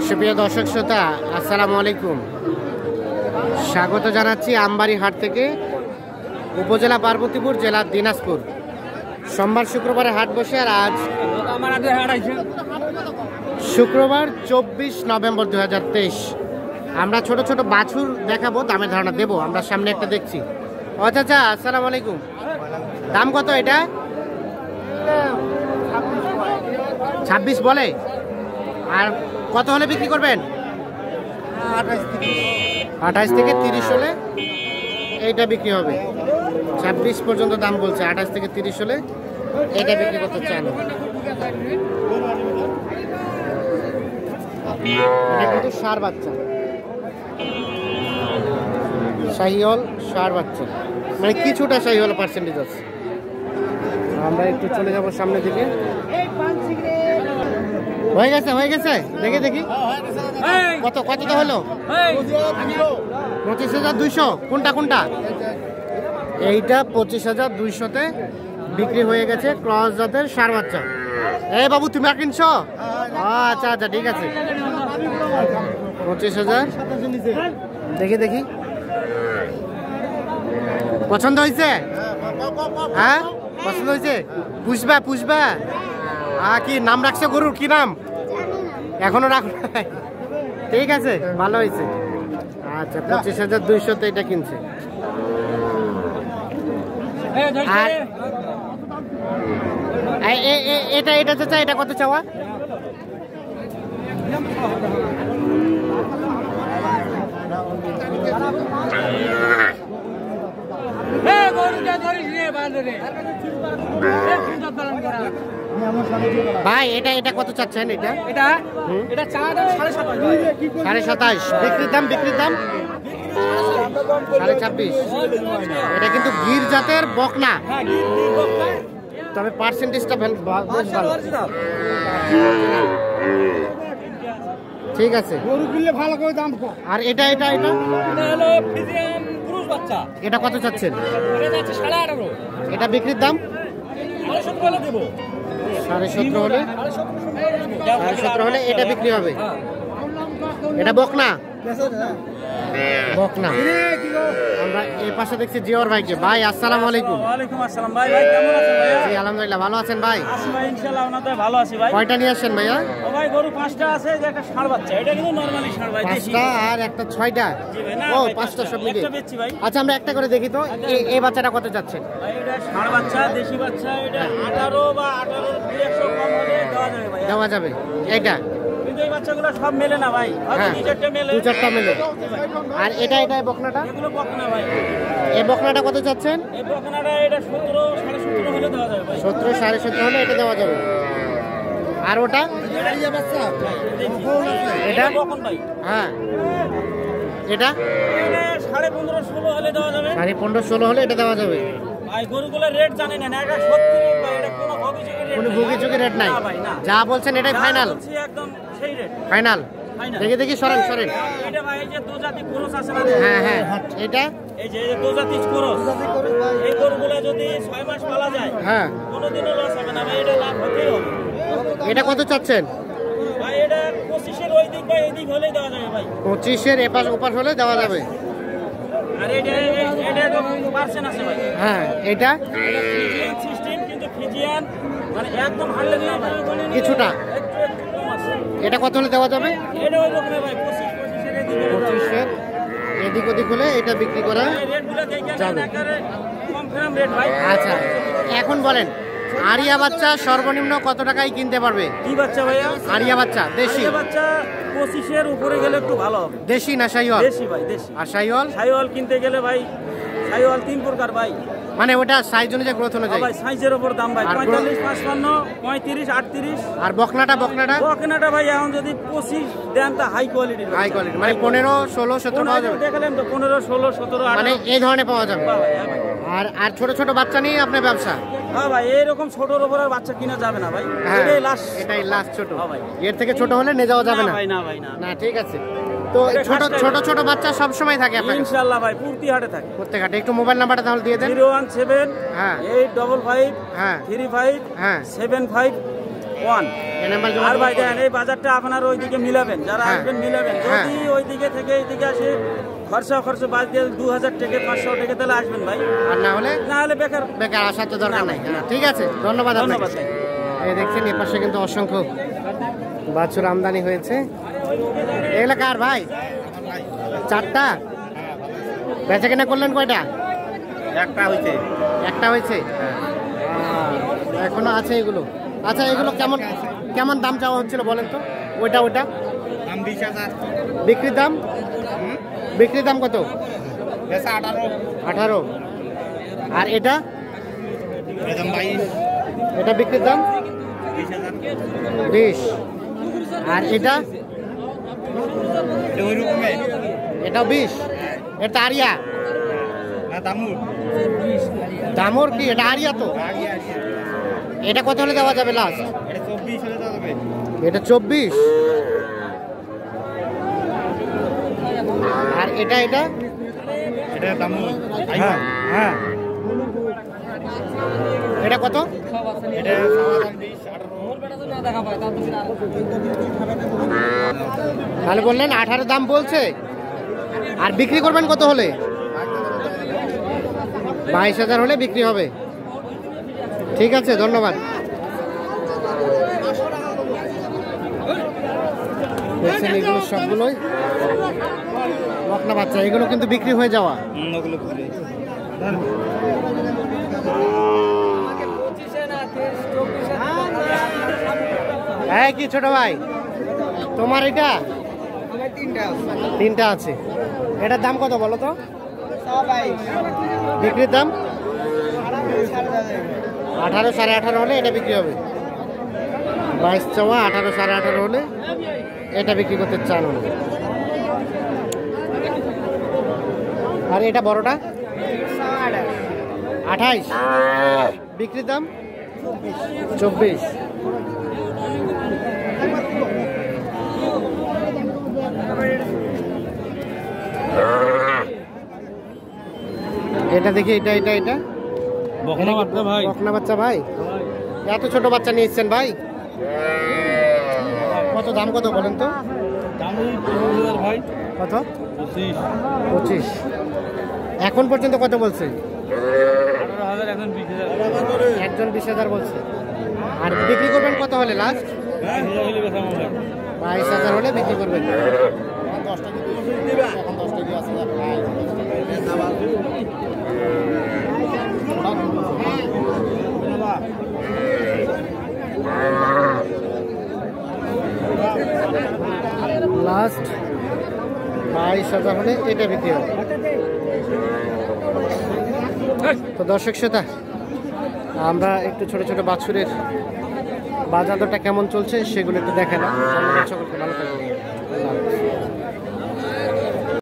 সুপ্রিয় দর্শক শ্রোতা, আসসালামু আলাইকুম। স্বাগত জানাচ্ছি আমবাড়ি হাট থেকে, উপজেলা পার্বতীপুর, জেলা দিনাজপুর। সোমবার শুক্রবারে হাট বসে। আর আজ শুক্রবার 24 নভেম্বর 2023। আমরা ছোট ছোট বাছুর দেখাবো, দামের ধারণা দেবো। আমরা সামনে একটা দেখছি। ও চাচা, আসসালামু আলাইকুম। দাম কত এটা? 26 বলে। আর কত হলে বিক্রি করবেন? 28 থেকে 30 হলে এইটা বিক্রি হবে। 26 পর্যন্ত দাম বলছে। 28 থেকে 30 হলে এটা বিক্রি করতে চান। এটা কিন্তু ষাঁড় বাচ্চা, শাহিওয়াল ষাঁড় বাচ্চা, মানে কিছুটা শাহিওয়াল পার্সেন্টেজ আছে। আমরা একটু চলে যাব সামনের দিকে। হয়ে গেছে, হয়ে গেছে। দেখে দেখি কত কতটা হলো? 25,200। কোনটা কোনটা? এইটা 25,200-তে বিক্রি হয়ে গেছে। ক্রস জাতের ষাঁড় বাচ্চা। এই বাবু, তুমি আর কিনছো? আচ্ছা আচ্ছা, ঠিক আছে। 25,000। দেখি দেখি, পছন্দ হয়েছে? হ্যাঁ, পছন্দ হয়েছে। পুষবা পুষবা? কি নাম রাখছে গরুর? কি নাম? এখনো রাখো? ঠিক আছে, ভালো হয়েছে। আচ্ছা, 25,200-তে এটা কিনছে। আর এটা এটা চাচা, এটা কত চাওয়া? ভাই এটা এটা কত চাচ্ছেন? এটা এটা এটা 27.5। বিক্রির দাম? বিক্রির দাম 26.5। এটা কিন্তু গির জাতের বকনা, তবে পার্সেন্টেজটা বেশ ভালো। ঠিক আছে, গরু কিনলে ভালো করে দাম। আর এটা এটা এটা হলো ফ্রিজিয়ান পুরুষ বাচ্চা। এটা কত চাচ্ছেন? এটা যাচ্ছে 18.5। এটা বিক্রির দাম 17.5 হলে দেব। 17.5 হলে, 17.5 হলে এটা বিক্রি হবে। এটা বকনা, বকনা। আমরা এই পাশে দেখছি জিওর ভাইকে। ভাই আসসালামু আলাইকুম। ওয়ালাইকুম আসসালাম। ভাই ভাই কেমন আছেন ভাইয়া? জি আলহামদুলিল্লাহ, ভালো আছেন ভাই? আছি ভাই, ইনশাআল্লাহ আপনাদের ভালো আছি ভাই। কয়টা নিয়ে আসছেন ভাইয়া? ও ভাই, গরু 5টা আছে, যে একটা ষাঁড় বাচ্চা। এটা কিন্তু নরমালি ষাঁড় ভাই, দেশি। 5টা আর একটা 6টা? জি ভাই, না ও ভাই, 5টা সব মিলে। একটা বেচছি ভাই। আচ্ছা, আমরা একটা করে দেখি তো। এই বাচ্চাটা কত যাচ্ছে? ভাই এটা ষাঁড় বাচ্চা, দেশি বাচ্চা। এটা 18 বা 18 200 কম হলে দেওয়া যাবে ভাই। দেওয়া যাবে। এইটা কিন্তু এই বাচ্চাগুলো সব মেলে না ভাই, হয়তো হ্যাঁ, 2-4টা মেলে। 2-4টা মেলে। আর এটা এটা বকনাটা? এগুলো বকনা ভাই। এই বকনাটা কত চাচ্ছেন? এই বকনাটা এটা 17 17.5 হলে দেওয়া যাবে ভাই। 17 17.5 হলে এটা দেওয়া যাবে। আর ওটা? এটা বকন ভাই। হ্যাঁ, এটা 15.5 16 হলে দেওয়া যাবে। 15.5 16 হলে এটা দেওয়া যাবে। ভাই গরুগুলোর রেট জানেন না, এটা 70 ভাই। এটা কোনো ভবিষ্যতের রেট, কোনো ভুগিচুগি রেট নাই? না ভাই, না। যা বলছেন এটাই ফাইনাল? একদম সেই রেট, ফাইনাল। দেখি দেখি, সরেন সরেন। এটা ভাই এই যে দোজাতি ক্রস আছে না? হ্যাঁ হ্যাঁ, এটা এই যে দোজাতি ক্রস, এই গরুগুলো যদি 6 মাস পালা যায়, হ্যাঁ, কোনোদিনও লস হবে না ভাই। এটা লাভ হতেই হবে। এটা কত চাচ্ছেন? ভাই এটা 25-এর ওই দিক বা এই দিক হলেই দেওয়া যাবে ভাই। 25-এর এপাশ ওপাশ হলে দেওয়া যাবে। আর এটা এটা তো পার্সেন্ট আছে ভাই। হ্যাঁ, এটা ফিজিয়ান সিস্টেম, কিন্তু ফিজিয়ান মানে একদম 100 না ভাই, কিছুটা। একটু একটু কম আছে। এটা কত হলে দেওয়া যাবে? এটা ওই রকম ভাই, 25-এর এদিক হলে দেওয়া যাবে। 25-এর এদিক ওদিক হলে এটা বিক্রি করা রেটগুলো দেখে যাবে। নেন, একেবারে কনফার্ম রেট ভাই। আচ্ছা, এখন বলেন, আরিয়া বাচ্চা সর্বনিম্ন কত টাকায় কিনতে পারবে? কি বাচ্চা ভাইয়া? আরিয়া বাচ্চা দেশি? আরিয়া বাচ্চা 25-এর উপরে গেলে একটু ভালো হবে। দেশি না শাহিওয়াল? দেশি ভাই, দেশি। আর শাহিওয়াল? শাহিওয়াল কিনতে গেলে ভাই, শাহিওয়াল 3 প্রকার ভাই। মানে ওটা সাইজ অনুযায়ী, গ্রোথ অনুযায়ী? ভাই সাইজের উপর দাম ভাই। আর 45 55 35 38। আর বকনাটা? বকনাটা বকনাটা ভাই এখন যদি 25 দেন তা হাই কোয়ালিটি, হাই কোয়ালিটি, মানে 15 16 17 পাওয়া যাবে? দেখালেন তো 15 16 17 18 মানে এই ধরনের পাওয়া যাবে। ভাই। আর আর ছোট ছোট বাচ্চা নিয়ে আপনার ব্যবসা? হ্যাঁ ভাই, এইরকম ছোটর উপর আর বাচ্চা কিনা যাবে না ভাই। হ্যাঁ, এটাই লাস্ট। এটাই লাস্ট ছোট। হ্যাঁ ভাই। এর থেকে ছোট হলে নিয়ে যাওয়া যাবে না? ভাই, না ভাই, না। না, ঠিক আছে। তো ছোট ছোট ছোট বাচ্চা সব সময় থাকে আপনার কাছে? ইনশাআল্লাহ ভাই, পূর্তি হাটে থাকে। প্রত্যেক হাটে। একটু মোবাইল নাম্বারটা তাহলে দিয়ে দেন। 017 হ্যাঁ 855 হ্যাঁ 35 হ্যাঁ 75। ওয়ান। এই নাম্বার আর ভাই দেখেন এই বাজারটা আপনার ওইদিকে মিলাবেন, যারা আসবেন মিলাবেন। যদি ওইদিকে থেকে এইদিকে আসে খরচ বাদ দিয়ে 2000 টাকা 500 টাকা তাহলে আসবেন ভাই, আর না হলে বেকার আসার তো দরকার নাই। ঠিক আছে, ধন্যবাদ। এই দেখছেন এ পাশে কিন্তু অসংখ্য বাছুর আমদানি হয়েছে। এগুলা কার ভাই? 4টা। বেচা কেনা করলেন কয়টা? একটা হয়েছে। এখনো আছে এগুলো। আচ্ছা, এগুলো কেমন দাম চাওয়া হচ্ছিল বলেন তো? ওইটা 20,000। বিক্রির দাম কত? 18। আর এটা বিক্রির দাম 20। আর এটাও 20। এটা আরিয়া দামর কি? এটা আরিয়া তো। এটা কত হলে দেওয়া যাবে লাস্ট? এটা 24। আর এটা হ্যাঁ এটা কত? তাহলে বললেন 18 দাম বলছে। আর বিক্রি করবেন কত হলে? 22,000 হলে বিক্রি হবে। ঠিক আছে, ধন্যবাদ। দেখছেন এগুলো সবগুলোই বকনা বাচ্চা, এগুলো কিন্তু বিক্রি হয়ে যাওয়া। হ্যাঁ, কি ছোট ভাই তোমার এটা? 3টা আছে। এটার দাম কত বলো তো? বিক্রির দাম 18, 18.5 হলে এটা বিক্রি হবে। 22 চাওয়া, 18, 18.5 হলে এটা বিক্রি করতে চান। আর এটা বড়টা 28, বিক্রির দাম 24। এটা দেখি, এটা বকনা বাচ্চা ভাই। এত ছোট বাচ্চা নিয়েছেন ভাই? কত দাম কত বলেন তো? কত? 25। এখন পর্যন্ত কত বলছে? একজন 20,000 বলছে। আর বিক্রি করবেন কত হলে লাস্ট? 22,000 হলে বিক্রি করবেন। লাস্ট 22,000 হলে এটা বিক্রি হবে। তো দর্শক শ্রোতা, আমরা একটু ছোট ছোট বাছুরের বাজার দরটা কেমন চলছে সেগুলো একটু দেখালাম। সকলকে ভালো থাকবেন।